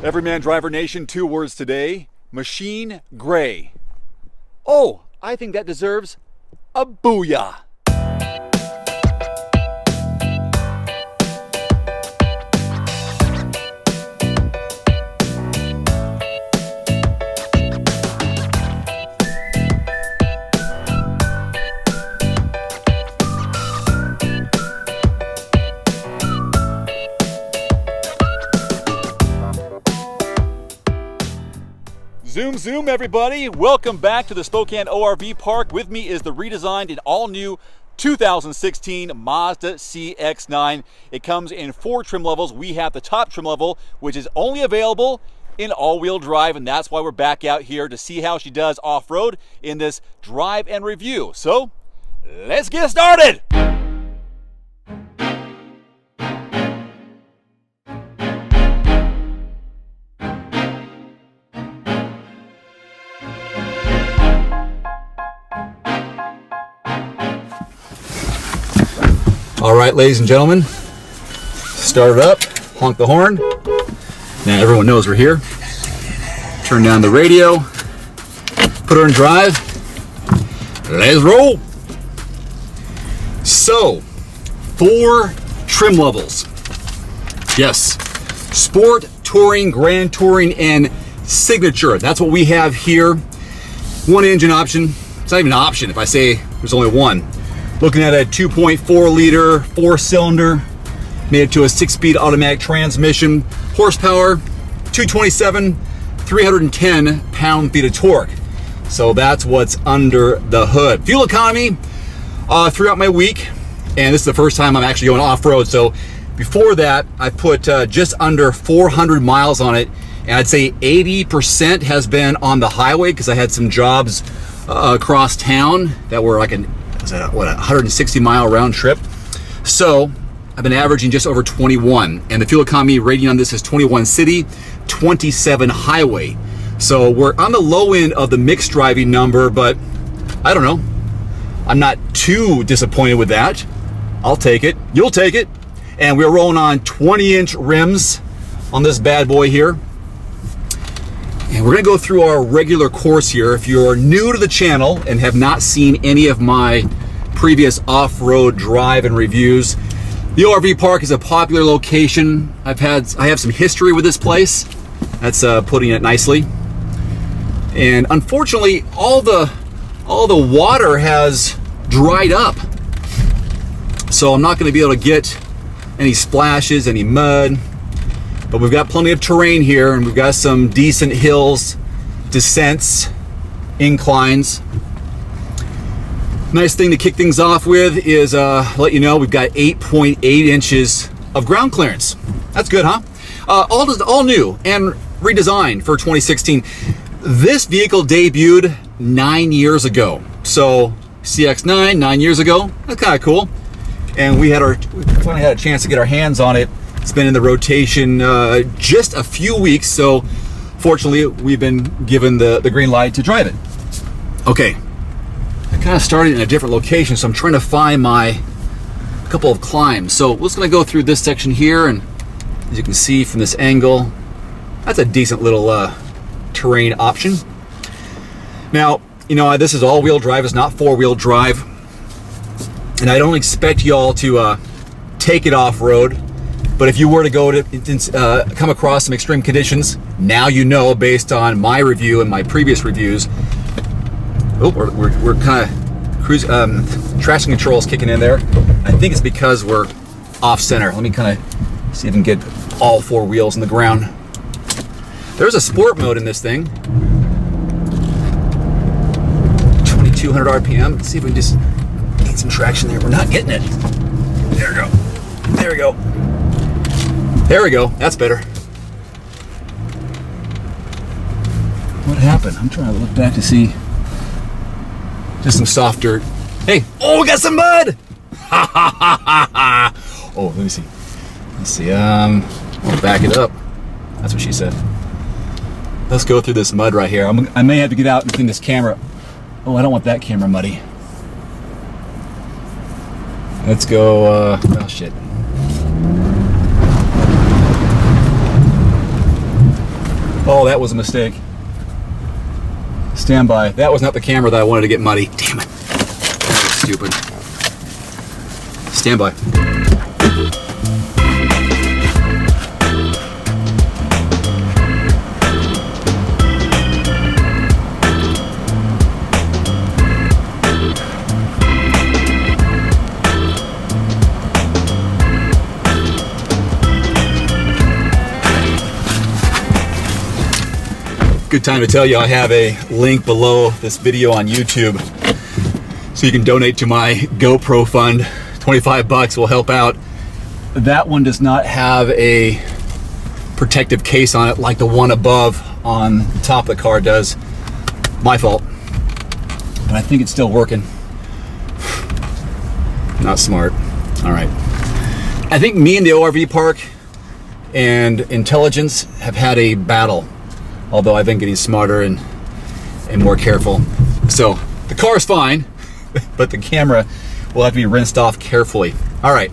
Everyman Driver Nation, 2 words today: machine gray. Oh, I think that deserves a booyah. Zoom, zoom, everybody. Welcome back to the Spokane ORV Park. With me is the redesigned and all-new 2016 Mazda CX-9. It comes in 4 trim levels. We have the top trim level, which is only available in all-wheel drive, and that's why we're back out here to see how she does off-road in this drive and review. So, let's get started. All right, ladies and gentlemen, start it up, honk the horn. Now everyone knows we're here. Turn down the radio, put her in drive. Let's roll. So, 4 trim levels. Yes, Sport, Touring, Grand Touring, and Signature. That's what we have here. 1 engine option. It's not even an option if I say there's only one. Looking at a 2.4 liter, 4-cylinder, made it to a 6-speed automatic transmission. Horsepower, 227, 310 pound-feet of torque. So that's what's under the hood. Fuel economy, throughout my week, and this is the first time I'm actually going off-road. So before that, I put just under 400 miles on it, and I'd say 80% has been on the highway because I had some jobs across town that were like a 160 mile round trip. So I've been averaging just over 21, and the fuel economy rating on this is 21 city, 27 highway. So we're on the low end of the mixed driving number, but I don't know. I'm not too disappointed with that. I'll take it. You'll take it. And we're rolling on 20-inch rims on this bad boy here. And we're gonna go through our regular course here. If you're new to the channel and have not seen any of my previous off-road drive and reviews, the ORV Park is a popular location. I have some history with this place. That's putting it nicely. And unfortunately, all the water has dried up. So I'm not gonna be able to get any splashes, any mud. But we've got plenty of terrain here, and we've got some decent hills, descents, inclines. Nice thing to kick things off with is let you know we've got 8.8 inches of ground clearance. That's good, huh? All new and redesigned for 2016. This vehicle debuted 9 years ago. So CX-9, 9 years ago. That's kind of cool. And we finally had a chance to get our hands on it. It's been in the rotation just a few weeks, so fortunately we've been given the green light to drive it. Okay, I kind of started in a different location, so I'm trying to find my couple of climbs. So we're just gonna go through this section here, and as you can see from this angle, that's a decent little terrain option. Now, you know, this is all-wheel drive, it's not 4-wheel drive, and I don't expect y'all to take it off-road. But if you were to go to come across some extreme conditions, now you know based on my review and my previous reviews. Oh, we're kind of cruising. Traction control is kicking in there. I think it's because we're off center. Let me kind of see if I can get all 4 wheels in the ground. There's a sport mode in this thing. 2200 RPM. Let's see if we can just get some traction there. We're not getting it. There we go. There we go. There we go, that's better. What happened? I'm trying to look back to see. Just some soft dirt. Hey, oh, we got some mud! Ha ha ha ha ha! Oh, let me see. Let's see, I'll back it up. That's what she said. Let's go through this mud right here. I may have to get out and clean this camera. Oh, I don't want that camera muddy. Let's go, oh shit. Oh, that was a mistake. Stand by. That was not the camera that I wanted to get muddy. Damn it. That was stupid. Stand by. Good time to tell you I have a link below this video on YouTube so you can donate to my GoPro fund. 25 bucks will help out. That one does not have a protective case on it like the one above on the top of the car does. My fault. But I think it's still working. Not smart. All right. I think me and the ORV park and intelligence have had a battle. Although I've been getting smarter and more careful. So the car's fine, but the camera will have to be rinsed off carefully. All right,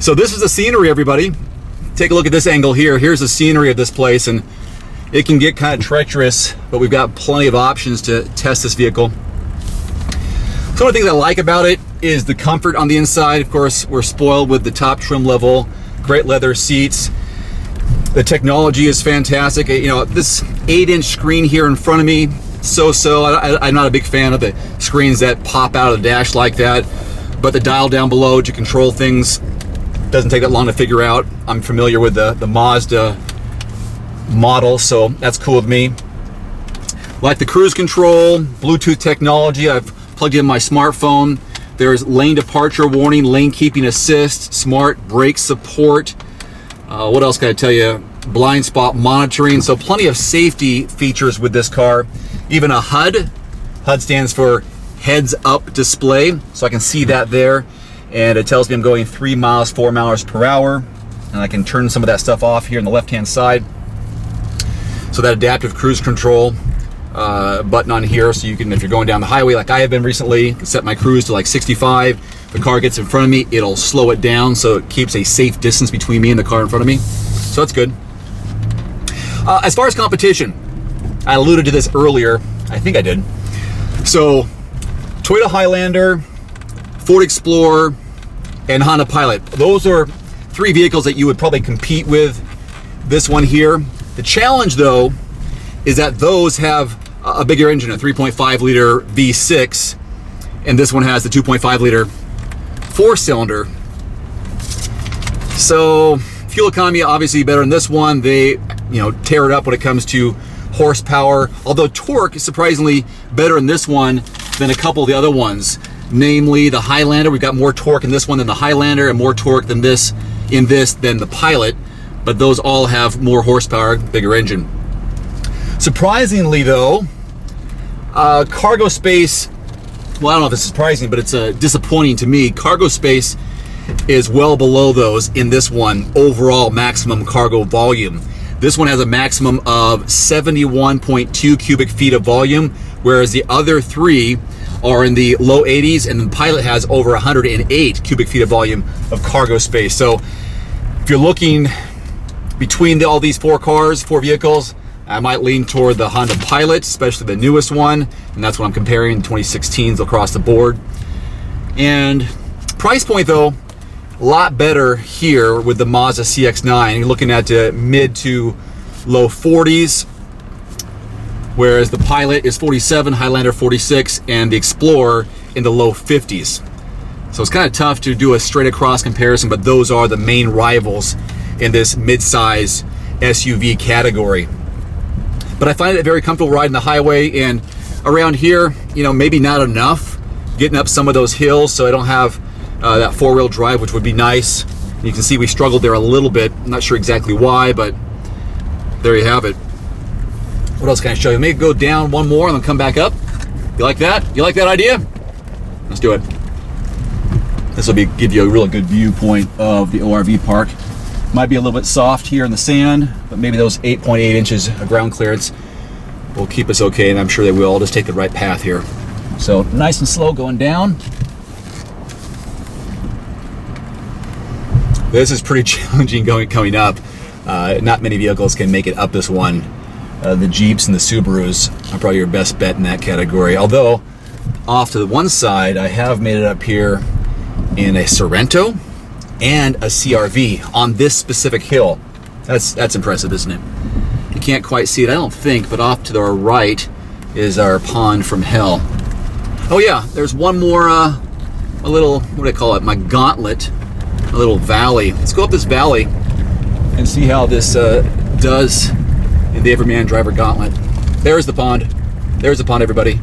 so this is the scenery, everybody. Take a look at this angle here. Here's the scenery of this place, and it can get kind of treacherous, but we've got plenty of options to test this vehicle. Some of the things I like about it is the comfort on the inside. Of course, we're spoiled with the top trim level, great leather seats. The technology is fantastic. You know, this 8-inch screen here in front of me, I'm not a big fan of the screens that pop out of the dash like that, but the dial down below to control things doesn't take that long to figure out. I'm familiar with the Mazda model, so that's cool with me. Like the cruise control, Bluetooth technology. I've plugged in my smartphone. There's lane departure warning, lane keeping assist, smart brake support. What else can I tell you? Blind spot monitoring. So plenty of safety features with this car. Even a HUD. HUD stands for heads up display. So I can see that there. And it tells me I'm going 3 miles, 4 miles per hour. And I can turn some of that stuff off here on the left-hand side. So that adaptive cruise control button on here. So you can, if you're going down the highway like I have been recently, set my cruise to like 65. The car gets in front of me, it'll slow it down so it keeps a safe distance between me and the car in front of me. So that's good. As far as competition, I alluded to this earlier. I think I did. So Toyota Highlander, Ford Explorer, and Honda Pilot. Those are 3 vehicles that you would probably compete with this one here. The challenge though is that those have a bigger engine, a 3.5 liter V6, and this one has the 2.5 liter 4-cylinder. So fuel economy obviously better than this one. They, tear it up when it comes to horsepower. Although torque is surprisingly better in this one than a couple of the other ones. Namely the Highlander. We've got more torque in this one than the Highlander, and more torque than this than the Pilot. But those all have more horsepower, bigger engine. Surprisingly though, cargo space. Well, I don't know if it's surprising, but it's disappointing to me. Cargo space is well below those in this one, overall maximum cargo volume. This one has a maximum of 71.2 cubic feet of volume, whereas the other 3 are in the low 80s, and the Pilot has over 108 cubic feet of volume of cargo space. So if you're looking between all these 4 vehicles, I might lean toward the Honda Pilot, especially the newest one, and that's what I'm comparing, 2016s across the board. And price point though, a lot better here with the Mazda CX-9. You're looking at mid to low 40s, whereas the Pilot is 47, Highlander 46, and the Explorer in the low 50s. So it's kind of tough to do a straight across comparison, but those are the main rivals in this mid-size SUV category. But I find it very comfortable riding the highway, and around here, maybe not enough getting up some of those hills, so I don't have that 4-wheel drive, which would be nice. And you can see we struggled there a little bit. I'm not sure exactly why, but there you have it. What else can I show you? Maybe go down one more and then come back up. You like that? You like that idea? Let's do it. This will give you a really good viewpoint of the ORV park. Might be a little bit soft here in the sand, but maybe those 8.8 inches of ground clearance will keep us okay, and I'm sure they will. I'll just take the right path here. So nice and slow going down. This is pretty challenging coming up. Not many vehicles can make it up this one the Jeeps and the Subarus are probably your best bet in that category. Although, off to the one side, I have made it up here in a Sorento and a CR-V on this specific hill. That's impressive, isn't it? You can't quite see it, I don't think, but off to our right is our pond from hell. Oh yeah, there's one more, a little, what do I call it, my gauntlet, a little valley. Let's go up this valley and see how this does in the Everyman driver gauntlet. There's the pond. There's the pond, everybody.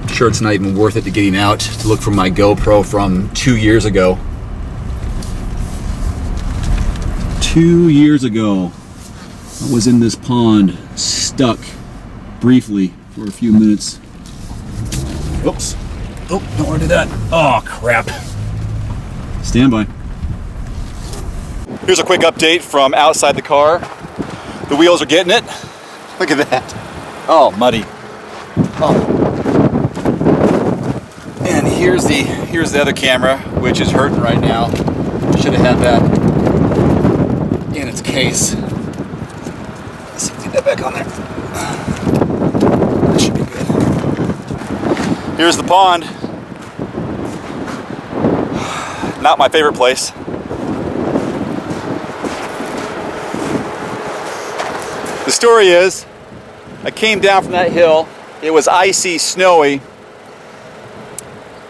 I'm sure it's not even worth it to getting out to look for my GoPro from 2 years ago. 2 years ago, I was in this pond, stuck briefly for a few minutes. Oops. Oh, don't want to do that. Oh, crap. Stand by. Here's a quick update from outside the car. The wheels are getting it. Look at that. Oh, muddy. Oh. And here's the other camera, which is hurting right now. Should have had that in its case. Let's see if we can get that back on there. That should be good. Here's the pond. Not my favorite place. The story is, I came down from that hill. It was icy, snowy.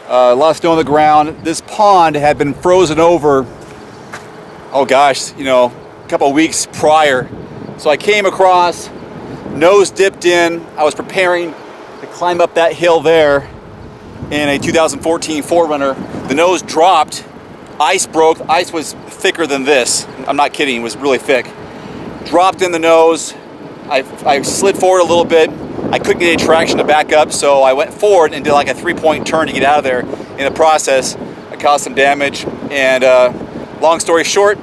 A lot of snow on the ground. This pond had been frozen over, oh gosh, you know, a couple of weeks prior. So I came across, nose dipped in. I was preparing to climb up that hill there in a 2014 4Runner. The nose dropped, ice broke. The ice was thicker than this. I'm not kidding, it was really thick. Dropped in the nose. I slid forward a little bit. I couldn't get any traction to back up, so I went forward and did like a 3-point turn to get out of there. In the process, I caused some damage, and long story short,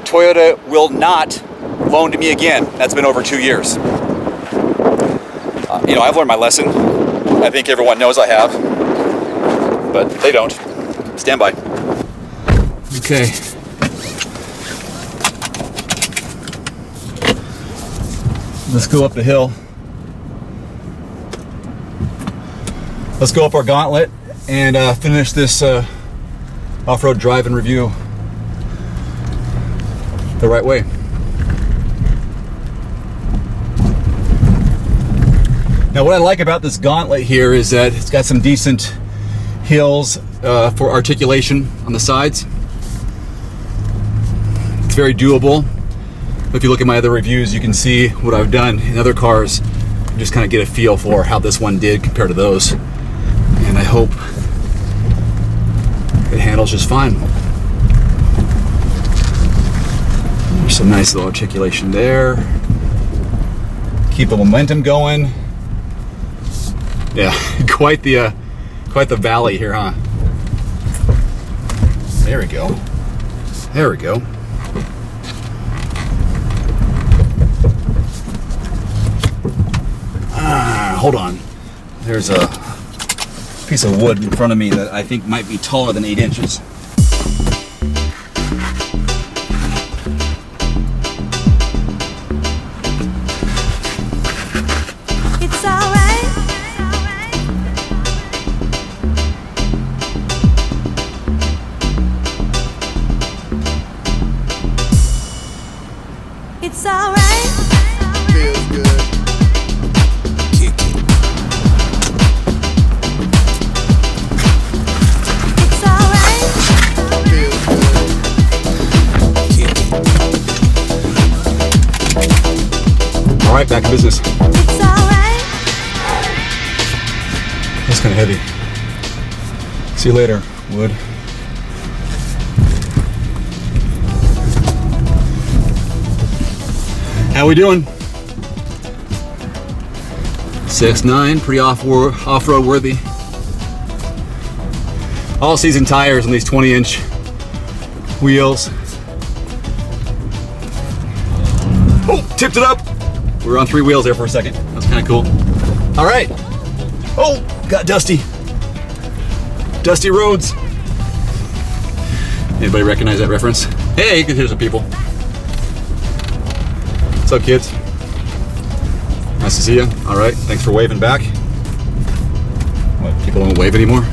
Toyota will not loan to me again. That's been over 2 years. You know, I've learned my lesson. I think everyone knows I have, but they don't. Stand by. Okay. Let's go up the hill. Let's go up our gauntlet and finish this off-road drive and review the right way. Now, what I like about this gauntlet here is that it's got some decent hills for articulation on the sides. It's very doable. If you look at my other reviews, you can see what I've done in other cars and just kind of get a feel for how this one did compared to those. And I hope it handles just fine. There's some nice little articulation there. Keep the momentum going. Yeah, quite the valley here, huh? There we go. There we go. Hold on. There's a piece of wood in front of me that I think might be taller than 8 inches. It's alright. It's alright. Feels good. Kick it. It's alright. Feels good. Kick it. All right, back in business. It's alright. That's kind of heavy. See you later, wood. How we doing? CX-9, pretty off-road worthy. All season tires on these 20-inch wheels. Oh, tipped it up. We were on 3 wheels there for a second. That was kind of cool. All right. Oh, got dusty. Dusty roads. Anybody recognize that reference? Hey, you can hear some people. What's up, kids? Nice to see you. All right, thanks for waving back. What, people don't wave anymore?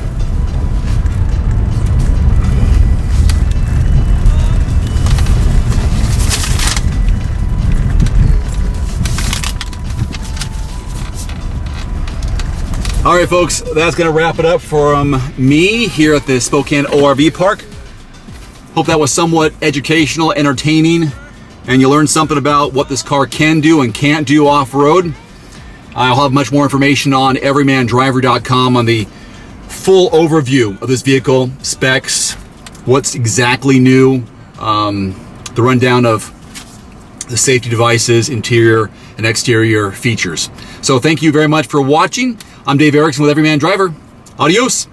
All right, folks, that's gonna wrap it up for me here at the Spokane ORV Park. Hope that was somewhat educational, entertaining, and you learned something about what this car can do and can't do off-road. I'll have much more information on everymandriver.com on the full overview of this vehicle, specs, what's exactly new, the rundown of the safety devices, interior and exterior features. So thank you very much for watching. I'm Dave Erickson with Everyman Driver. Adios.